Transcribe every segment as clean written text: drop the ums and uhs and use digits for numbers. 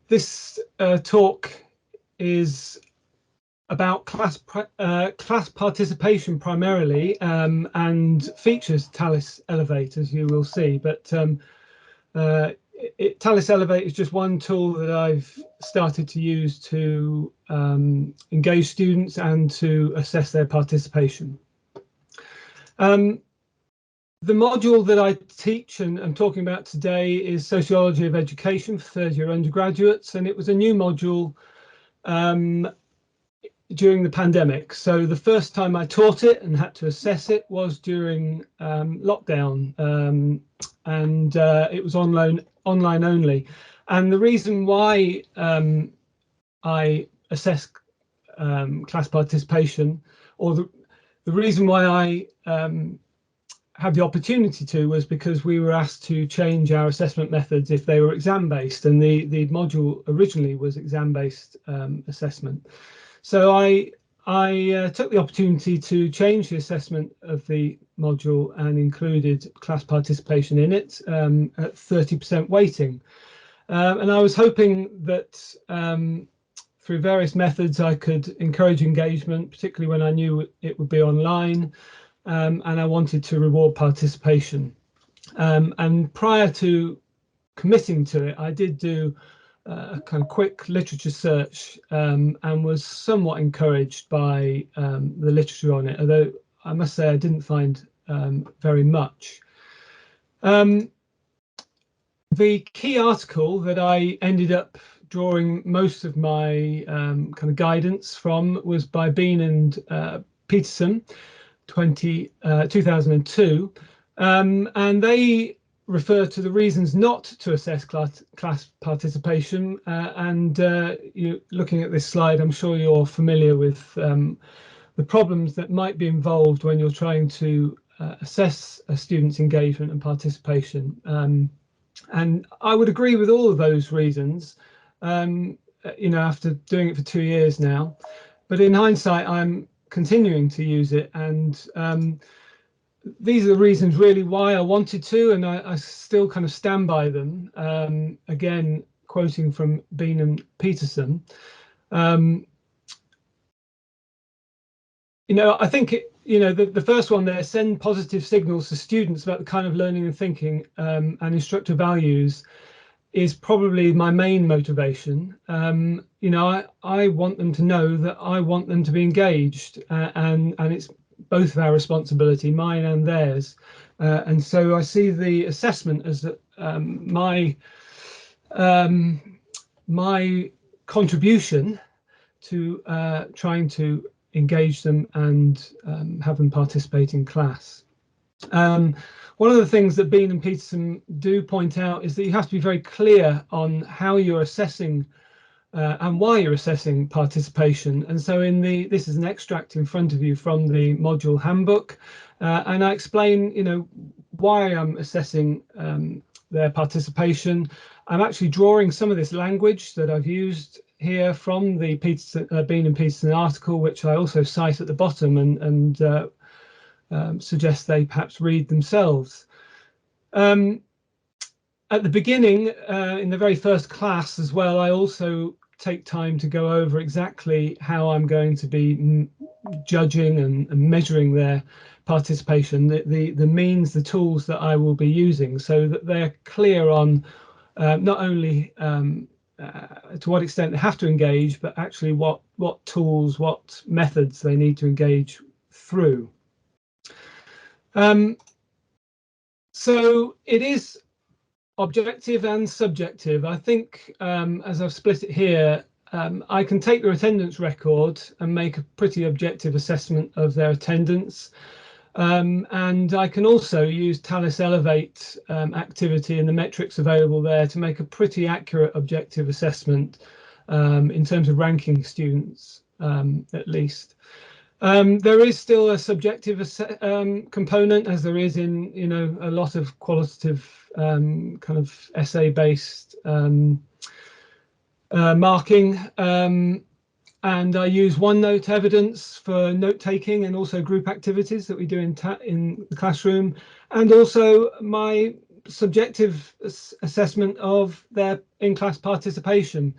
This talk is about class participation primarily, and features Telus Elevate, as you will see. But Telus Elevate is just one tool that I've started to use to engage students and to assess their participation. The module that I teach and I'm talking about today is Sociology of Education for third-year undergraduates, and it was a new module during the pandemic. So the first time I taught it and had to assess it was during lockdown, and it was online only. And the reason why I assess class participation, or the reason why I had the opportunity to, was because we were asked to change our assessment methods if they were exam-based, and the module originally was exam-based assessment. So I took the opportunity to change the assessment of the module and included class participation in it at 30% weighting. And I was hoping that through various methods I could encourage engagement, particularly when I knew it would be online, and I wanted to reward participation. And prior to committing to it, I did do a kind of quick literature search, and was somewhat encouraged by the literature on it, although I must say I didn't find very much. The key article that I ended up drawing most of my kind of guidance from was by Bean and Peterson, 2002, and they refer to the reasons not to assess class participation, and looking at this slide, I'm sure you're familiar with the problems that might be involved when you're trying to assess a student's engagement and participation. And I would agree with all of those reasons, after doing it for 2 years now. But in hindsight, I'm continuing to use it, and these are the reasons really why I wanted to, and I still kind of stand by them. Again, quoting from Bean and Peterson, I think the first one there, send positive signals to students about the kind of learning and thinking, and instructor values, is probably my main motivation. I want them to know that I want them to be engaged, and it's both of our responsibility, mine and theirs. And so I see the assessment as my contribution to trying to engage them and have them participate in class. One of the things that Bean and Peterson do point out is that you have to be very clear on how you're assessing and why you're assessing participation. And so this is an extract in front of you from the module handbook, and I explain why I'm assessing their participation. I'm actually drawing some of this language that I've used here from the Bean and Peterson article, which I also cite at the bottom, and suggest they perhaps read themselves. At the beginning, in the very first class as well, I also take time to go over exactly how I'm going to be judging and measuring their participation, the means, the tools that I will be using, so that they're clear on not only to what extent they have to engage, but actually what tools, what methods they need to engage through. So it is objective and subjective. I think, as I've split it here, I can take their attendance record and make a pretty objective assessment of their attendance. And I can also use Telus Elevate activity and the metrics available there to make a pretty accurate objective assessment in terms of ranking students, at least. There is still a subjective component, as there is in a lot of qualitative kind of essay-based marking, and I use OneNote evidence for note-taking and also group activities that we do in the classroom, and also my subjective assessment of their in-class participation.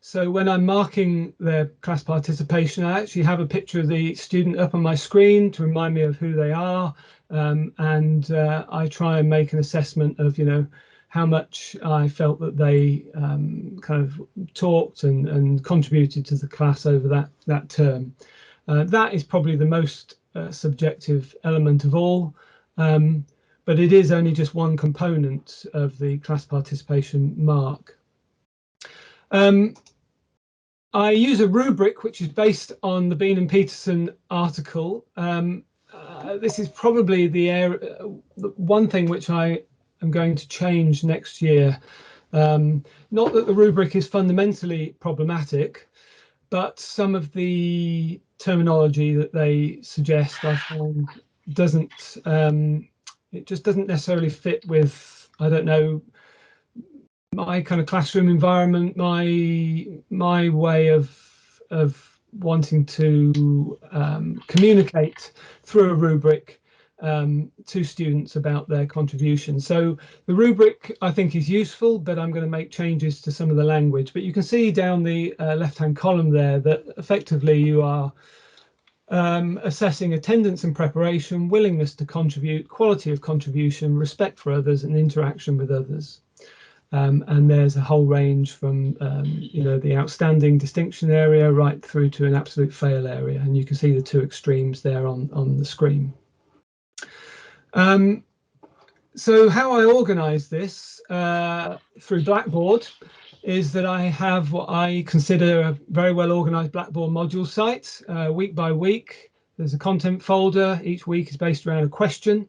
So when I'm marking their class participation, I actually have a picture of the student up on my screen to remind me of who they are, and I try and make an assessment of, how much I felt that they kind of talked and contributed to the class over that term. That is probably the most subjective element of all, but it is only just one component of the class participation mark. I use a rubric which is based on the Bean and Peterson article. This is probably the one thing which I am going to change next year. Not that the rubric is fundamentally problematic, but some of the terminology that they suggest, I find, doesn't. It just doesn't necessarily fit with, I don't know, my kind of classroom environment, my way of wanting to communicate through a rubric to students about their contribution. So the rubric, I think, is useful, but I'm going to make changes to some of the language. But you can see down the left-hand column there that effectively you are assessing attendance and preparation, willingness to contribute, quality of contribution, respect for others, and interaction with others. And there's a whole range from, the outstanding distinction area right through to an absolute fail area. And you can see the two extremes there on the screen. So how I organize this through Blackboard is that I have what I consider a very well organized Blackboard module site. Week by week, there's a content folder. Each week is based around a question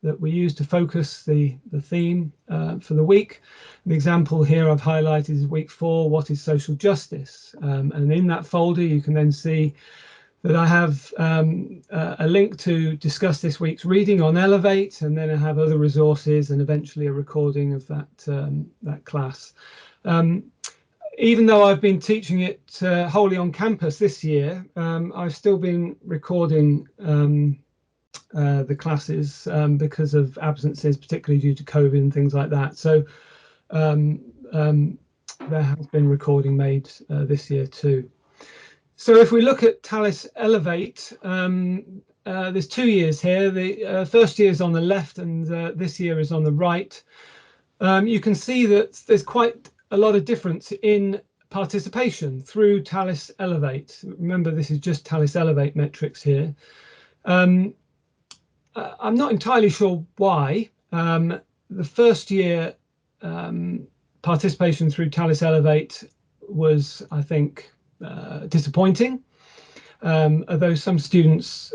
that we use to focus the theme for the week. The example here I've highlighted is week 4, what is social justice? And in that folder, you can then see that I have a link to discuss this week's reading on Elevate, and then I have other resources and eventually a recording of that class. Even though I've been teaching it wholly on campus this year, I've still been recording the classes because of absences, particularly due to COVID and things like that. So there has been recording made this year too. So if we look at Telus Elevate, there's 2 years here. The first year is on the left and this year is on the right. You can see that there's quite a lot of difference in participation through Telus Elevate. Remember, this is just Telus Elevate metrics here. I'm not entirely sure why. The first year participation through Telus Elevate was, I think, disappointing, although some students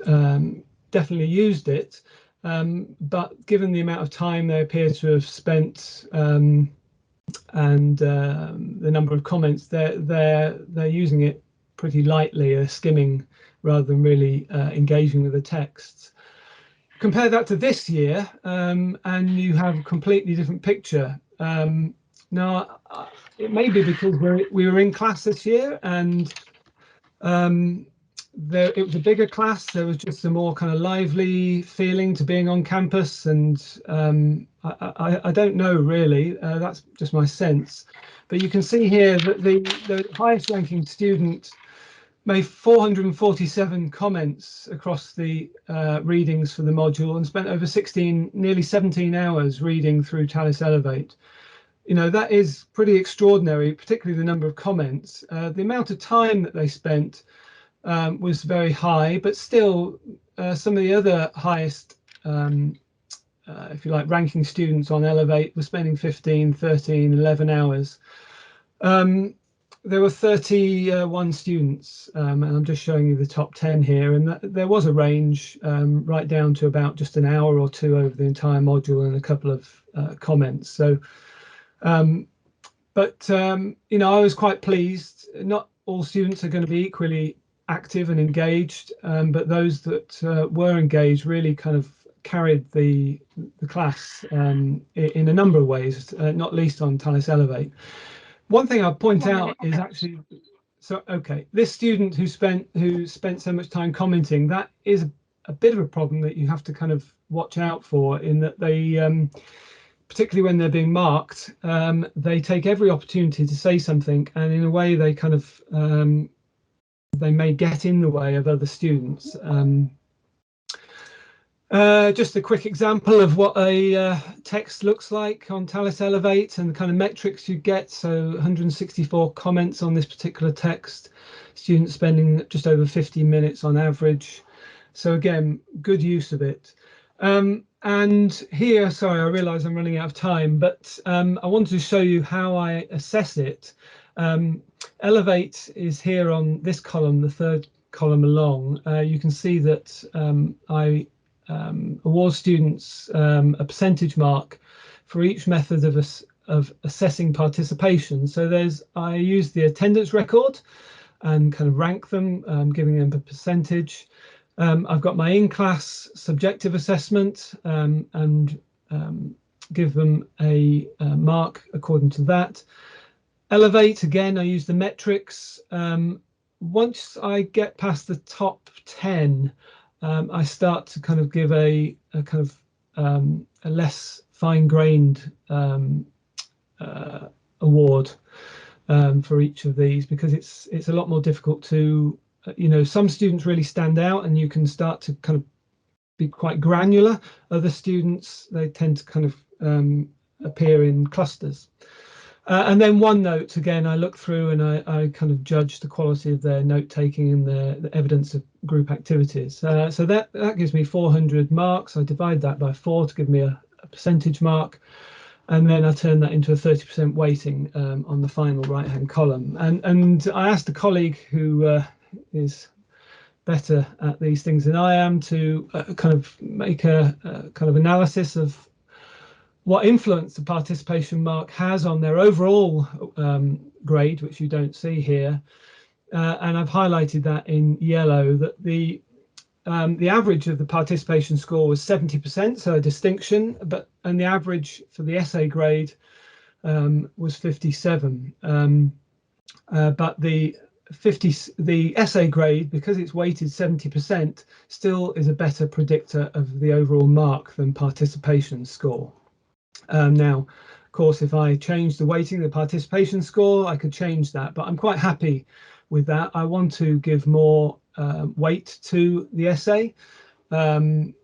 definitely used it. But given the amount of time they appear to have spent and the number of comments, they're using it pretty lightly, skimming rather than really engaging with the texts. Compare that to this year, and you have a completely different picture. Now, it may be because we were in class this year, and it was a bigger class. There was just a more kind of lively feeling to being on campus, and I don't know really. That's just my sense. But you can see here that the highest ranking student made 447 comments across the readings for the module and spent over nearly 17 hours reading through Telus Elevate. That is pretty extraordinary, particularly the number of comments. The amount of time that they spent was very high, but still some of the other highest, if you like, ranking students on Elevate were spending 15, 13, 11 hours. There were 31 students, and I'm just showing you the top 10 here, and there was a range right down to about just an hour or two over the entire module and a couple of comments. So, I was quite pleased. Not all students are going to be equally active and engaged, but those that were engaged really kind of carried the class in a number of ways, not least on Telus Elevate. One thing I'll point out is actually, this student who spent so much time commenting, that is a bit of a problem that you have to kind of watch out for, in that particularly when they're being marked, they take every opportunity to say something, and in a way they kind of they may get in the way of other students. Just a quick example of what a text looks like on Telus Elevate and the kind of metrics you get. So 164 comments on this particular text, students spending just over 50 minutes on average. So again, good use of it. And here, sorry, I realise I'm running out of time, but I wanted to show you how I assess it. Elevate is here on this column, the third column along. You can see that I award students a percentage mark for each method of assessing participation. So I use the attendance record and kind of rank them, giving them a percentage. I've got my in-class subjective assessment and give them a mark according to that. Elevate, again, I use the metrics. Once I get past the top 10, I start to kind of give a kind of a less fine-grained award for each of these, because it's a lot more difficult to, some students really stand out and you can start to kind of be quite granular. Other students, they tend to kind of appear in clusters. And then OneNote, again, I look through and I kind of judge the quality of their note taking and the evidence of group activities. So that gives me 400 marks. I divide that by 4 to give me a percentage mark. And then I turn that into a 30% weighting on the final right-hand column. And I asked a colleague who is better at these things than I am to kind of make a kind of analysis of what influence the participation mark has on their overall grade, which you don't see here. And I've highlighted that in yellow, that the average of the participation score was 70%, so a distinction, and the average for the essay grade was 57. But the essay grade, because it's weighted 70%, still is a better predictor of the overall mark than participation score. Now, of course, if I change the weighting, the participation score, I could change that, but I'm quite happy with that. I want to give more weight to the essay. It's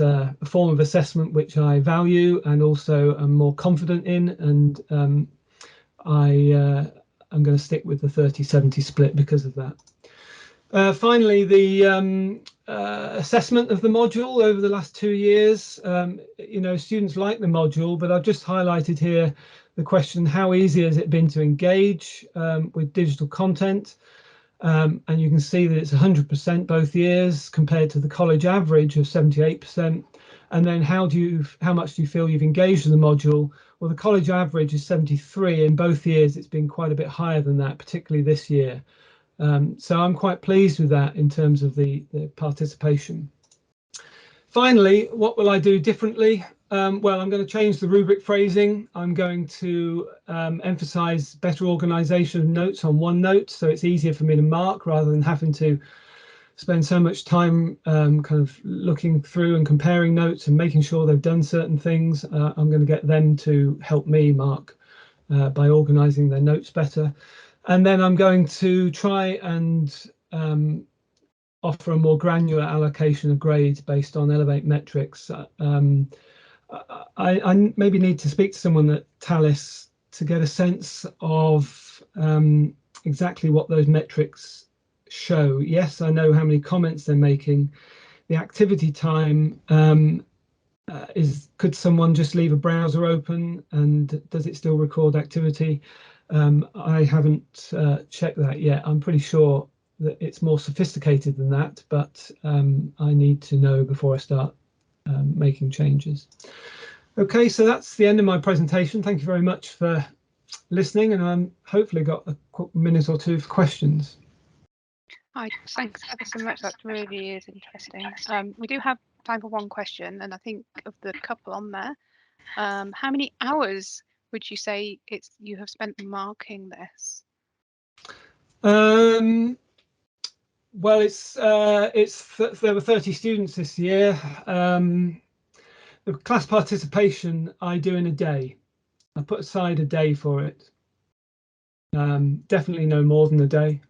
a form of assessment which I value and also am more confident in, and I'm going to stick with the 30-70 split because of that. Finally, the assessment of the module over the last 2 years. Students like the module, but I've just highlighted here the question, how easy has it been to engage with digital content? And you can see that it's 100% both years compared to the college average of 78%. And then how much do you feel you've engaged in the module? Well, the college average is 73. In both years, it's been quite a bit higher than that, particularly this year. So I'm quite pleased with that in terms of the participation. Finally, what will I do differently? Well, I'm going to change the rubric phrasing. I'm going to emphasize better organization of notes on OneNote, so it's easier for me to mark rather than having to spend so much time kind of looking through and comparing notes and making sure they've done certain things. I'm going to get them to help me mark by organizing their notes better. And then I'm going to try and offer a more granular allocation of grades based on Elevate metrics. I maybe need to speak to someone at Telus to get a sense of exactly what those metrics show. Yes, I know how many comments they're making. The activity time could someone just leave a browser open and does it still record activity? I haven't checked that yet. I'm pretty sure that it's more sophisticated than that, but I need to know before I start making changes. Okay, so that's the end of my presentation. Thank you very much for listening, and I'm hopefully got a minute or two for questions. Hi, thanks ever so much. That really is interesting. We do have time for one question, and I think of the couple on there, how many hours would you say you have spent marking this? Well, there were 30 students this year. class participation I do in a day. I put aside a day for it. Definitely no more than a day.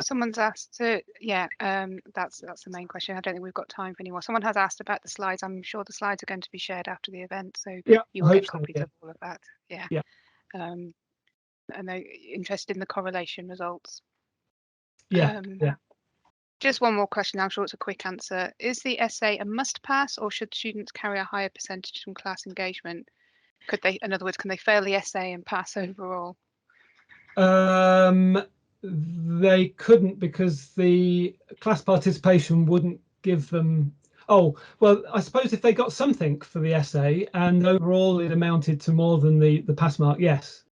Someone's asked to, that's the main question. I don't think we've got time for any more. Someone has asked about the slides. I'm sure the slides are going to be shared after the event, so yeah, you'll get copies of all of that. Yeah. And they're interested in the correlation results. Yeah. Just one more question. I'm sure it's a quick answer. Is the essay a must pass, or should students carry a higher percentage from class engagement? Could they, in other words, can they fail the essay and pass overall? They couldn't, because the class participation wouldn't give them. Oh, well, I suppose if they got something for the essay and overall it amounted to more than the pass mark, yes.